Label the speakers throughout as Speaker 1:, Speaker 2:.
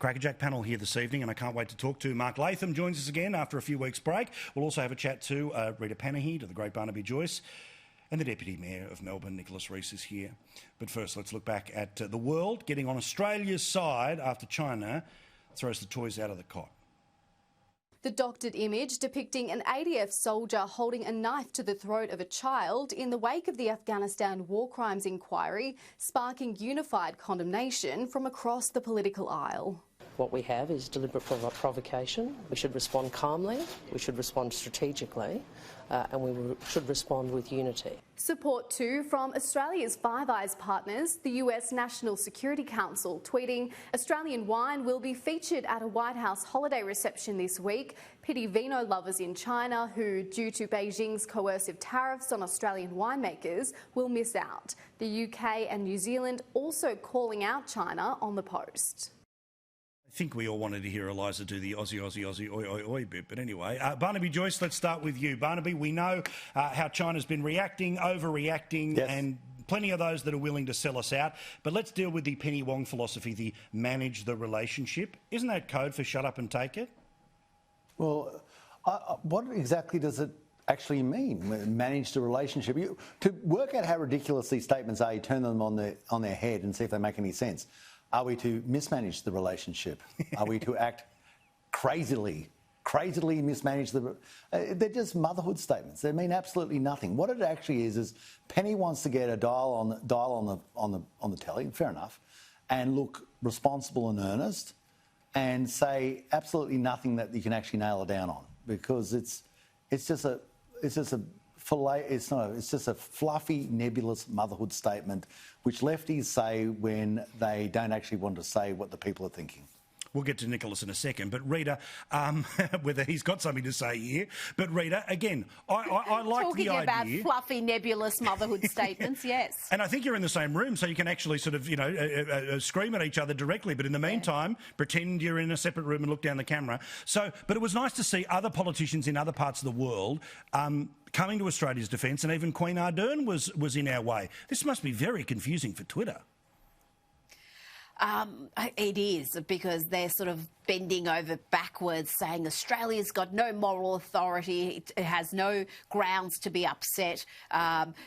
Speaker 1: Crackerjack panel here this evening, and I can't wait to talk to Mark Latham. Joins us again after a few weeks' break. We'll also have a chat to Rita Panahi, to the great Barnaby Joyce, and the Deputy Mayor of Melbourne, Nicholas Rees, is here. But first, let's look back at the world getting on Australia's side after China throws the toys out of the cot.
Speaker 2: The doctored image depicting an ADF soldier holding a knife to the throat of a child in the wake of the Afghanistan war crimes inquiry, sparking unified condemnation from across the political aisle.
Speaker 3: What we have is deliberate provocation. We should respond calmly, we should respond strategically, and we should respond with unity.
Speaker 2: Support too from Australia's Five Eyes partners, the US National Security Council, tweeting Australian wine will be featured at a White House holiday reception this week. Pity vino lovers in China who, due to Beijing's coercive tariffs on Australian winemakers, will miss out. The UK and New Zealand also calling out China on the post.
Speaker 1: I think we all wanted to hear Eliza do the Aussie, oi, oi, oi bit. But anyway, Barnaby Joyce, let's start with you. Barnaby, we know how China's been reacting, overreacting, yes, and plenty of those that are willing to sell us out. But let's deal with the Penny Wong philosophy, the manage the relationship. Isn't that code for shut up and take it?
Speaker 4: Well, what exactly does it actually mean, manage the relationship? To work out how ridiculous these statements are, you turn them on their head and see if they make any sense. Are we to mismanage the relationship? Are we to act crazily mismanage the... they're just motherhood statements. They mean absolutely nothing. What it actually is Penny wants to get a dial on the telly, fair enough, and look responsible and earnest, and say absolutely nothing that you can actually nail it down on, because it's just a fluffy, nebulous motherhood statement which lefties say when they don't actually want to say what the people are thinking.
Speaker 1: We'll get to Nicholas in a second, but Rita, whether he's got something to say here. But Rita, again, I like the idea.
Speaker 5: Talking about fluffy, nebulous motherhood statements, yes.
Speaker 1: And I think you're in the same room, so you can actually sort of, scream at each other directly. But in the meantime, pretend you're in a separate room and look down the camera. But it was nice to see other politicians in other parts of the world coming to Australia's defence, and even Queen Ardern was in our way. This must be very confusing for Twitter.
Speaker 5: It is, because they're sort of bending over backwards saying Australia's got no moral authority, it has no grounds to be upset,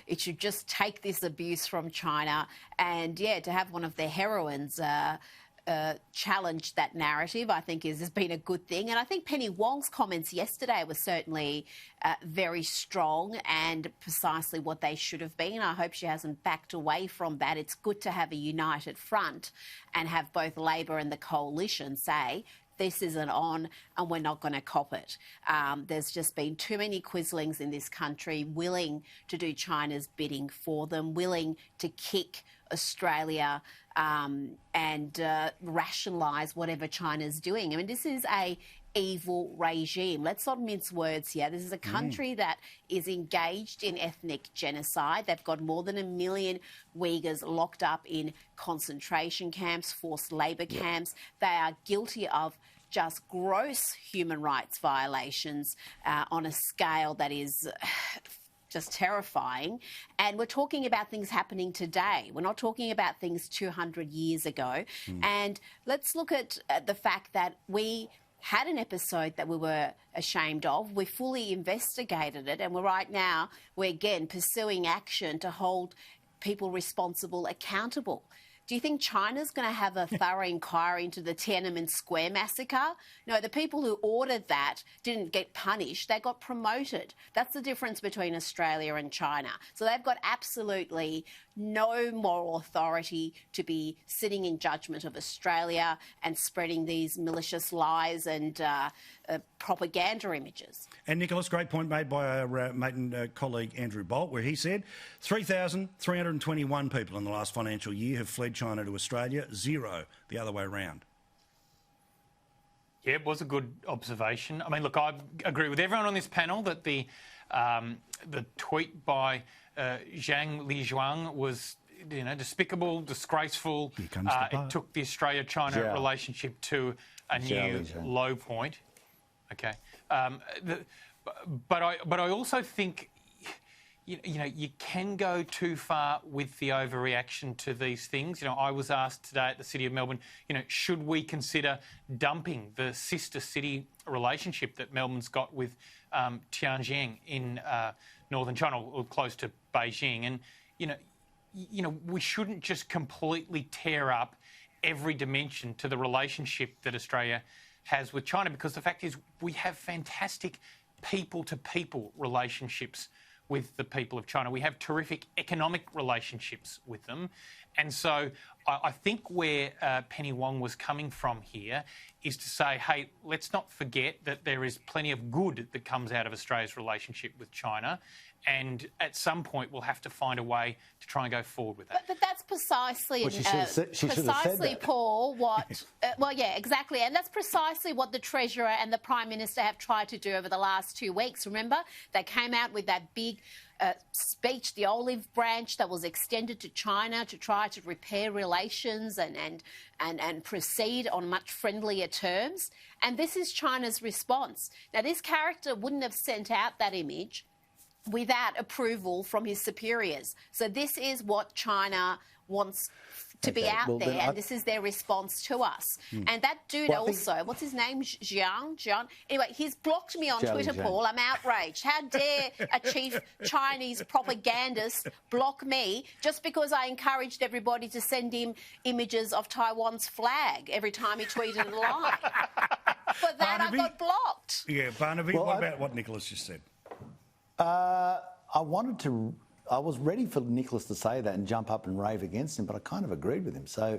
Speaker 5: it should just take this abuse from China. And, yeah, to have one of their heroines challenge that narrative, I think has been a good thing. And I think Penny Wong's comments yesterday were certainly very strong and precisely what they should have been. I hope she hasn't backed away from that. It's good to have a united front and have both Labor and the coalition say, this isn't on and we're not going to cop it. There's just been too many quislings in this country willing to do China's bidding for them, willing to kick Australia and rationalise whatever China's doing. I mean, this is a evil regime. Let's not mince words here. This is a country that is engaged in ethnic genocide. They've got more than 1 million Uyghurs locked up in concentration camps, forced labour camps. They are guilty of just gross human rights violations on a scale that is just terrifying. And we're talking about things happening today. We're not talking about things 200 years ago. And let's look at the fact that we had an episode that we were ashamed of. We fully investigated it, and we're again pursuing action to hold people responsible accountable. Do you think China's going to have a thorough inquiry into the Tiananmen Square massacre? No, the people who ordered that didn't get punished. They got promoted. That's the difference between Australia and China. So they've got absolutely no moral authority to be sitting in judgment of Australia and spreading these malicious lies and propaganda images.
Speaker 1: And Nicholas, great point made by our mate and colleague Andrew Bolt, where he said 3,321 people in the last financial year have fled China to Australia, 0 the other way around.
Speaker 6: Yeah, it was a good observation. I mean, look, I agree with everyone on this panel that the tweet by Zhang Lijuang was, despicable, disgraceful. It took the Australia-China relationship to a new low point. Okay, but I also think you can go too far with the overreaction to these things. I was asked today at the City of Melbourne, should we consider dumping the sister city relationship that Melbourne's got with Tianjin in northern China, or close to Beijing? And, we shouldn't just completely tear up every dimension to the relationship that Australia has with China, because the fact is we have fantastic people-to-people relationships with the people of China. We have terrific economic relationships with them. And so I think where Penny Wong was coming from here is to say, hey, let's not forget that there is plenty of good that comes out of Australia's relationship with China. And at some point, we'll have to find a way to try and go forward with that.
Speaker 5: But that's precisely, Paul, what... well, yeah, exactly. And that's precisely what the Treasurer and the Prime Minister have tried to do over the last 2 weeks. Remember, they came out with that big speech, the olive branch that was extended to China to try to repair relations and proceed on much friendlier terms. And this is China's response. Now, this character wouldn't have sent out that image without approval from his superiors. So this is what China wants to be out there, and this is their response to us. And that dude what's his name? Jiang? Anyway, he's blocked me on Twitter, Paul. I'm outraged. How dare a chief Chinese propagandist block me just because I encouraged everybody to send him images of Taiwan's flag every time he tweeted a lie. For that, Barnaby, I got blocked.
Speaker 1: Yeah, Barnaby, what about what Nicholas just said?
Speaker 4: I was ready for Nicholas to say that and jump up and rave against him, but I kind of agreed with him. So,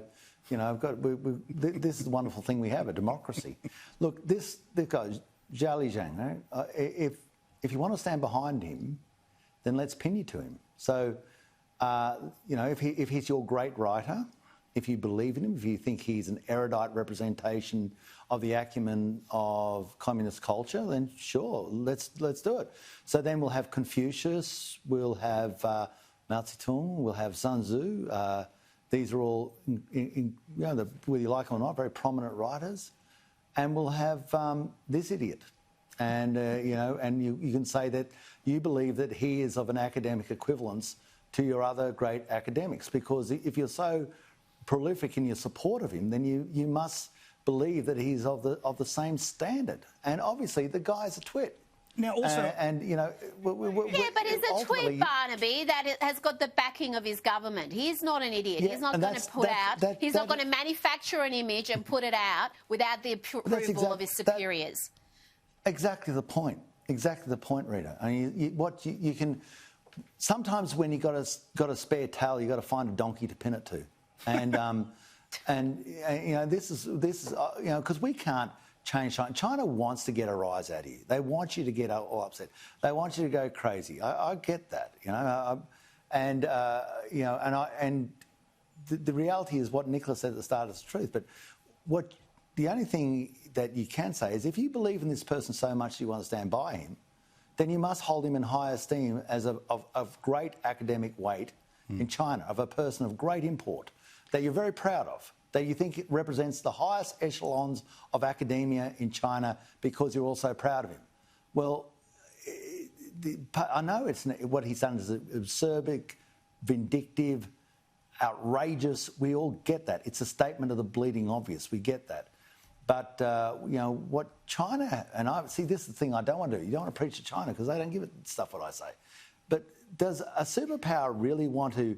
Speaker 4: this is the wonderful thing we have, a democracy. Look, this guy, Zhao Zhang, right? If you want to stand behind him, then let's pin you to him. So, if he's your great writer, if you believe in him, if you think he's an erudite representation of the acumen of communist culture, then sure, let's do it. So then we'll have Confucius, we'll have Mao Zedong, we'll have Sun Tzu. These are all, whether you like them or not, very prominent writers. And we'll have this idiot. And, and you can say that you believe that he is of an academic equivalence to your other great academics, because if you're so prolific in your support of him, then you must believe that he's of the same standard. And obviously, the guy's a twit.
Speaker 1: Now, also,
Speaker 5: but he's a twit, Barnaby, that has got the backing of his government. He's not an idiot.
Speaker 4: Yeah,
Speaker 5: he's not going to he's not going to manufacture an image and put it out without the approval of his superiors.
Speaker 4: Exactly the point. Exactly the point, Rita. I mean, you can sometimes when you got a spare towel, you got to find a donkey to pin it to. And this is because we can't change China. China wants to get a rise out of you. They want you to get all upset. They want you to go crazy. I get that, and the reality is what Nicholas said at the start is the truth. But the only thing that you can say is if you believe in this person so much that you want to stand by him, then you must hold him in high esteem as of great academic weight in China, of a person of great import that you're very proud of, that you think it represents the highest echelons of academia in China because you're also proud of him. Well, I know what he's done is acerbic, vindictive, outrageous. We all get that. It's a statement of the bleeding obvious. We get that. But, what China, and I see this is the thing I don't want to do. You don't want to preach to China because they don't give it stuff what I say. But does a superpower really want to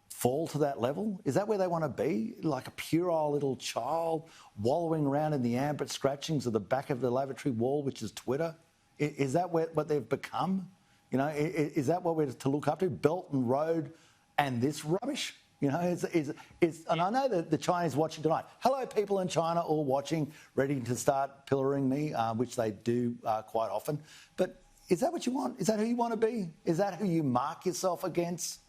Speaker 4: fall to that level? Is that where they want to be? Like a puerile little child wallowing around in the ambit scratchings of the back of the lavatory wall, which is Twitter? Is that what they've become? Is that what we're to look up to? Belt and Road and this rubbish? And I know that the Chinese watching tonight. Hello, people in China all watching, ready to start pillaring me, which they do quite often. But is that what you want? Is that who you want to be? Is that who you mark yourself against?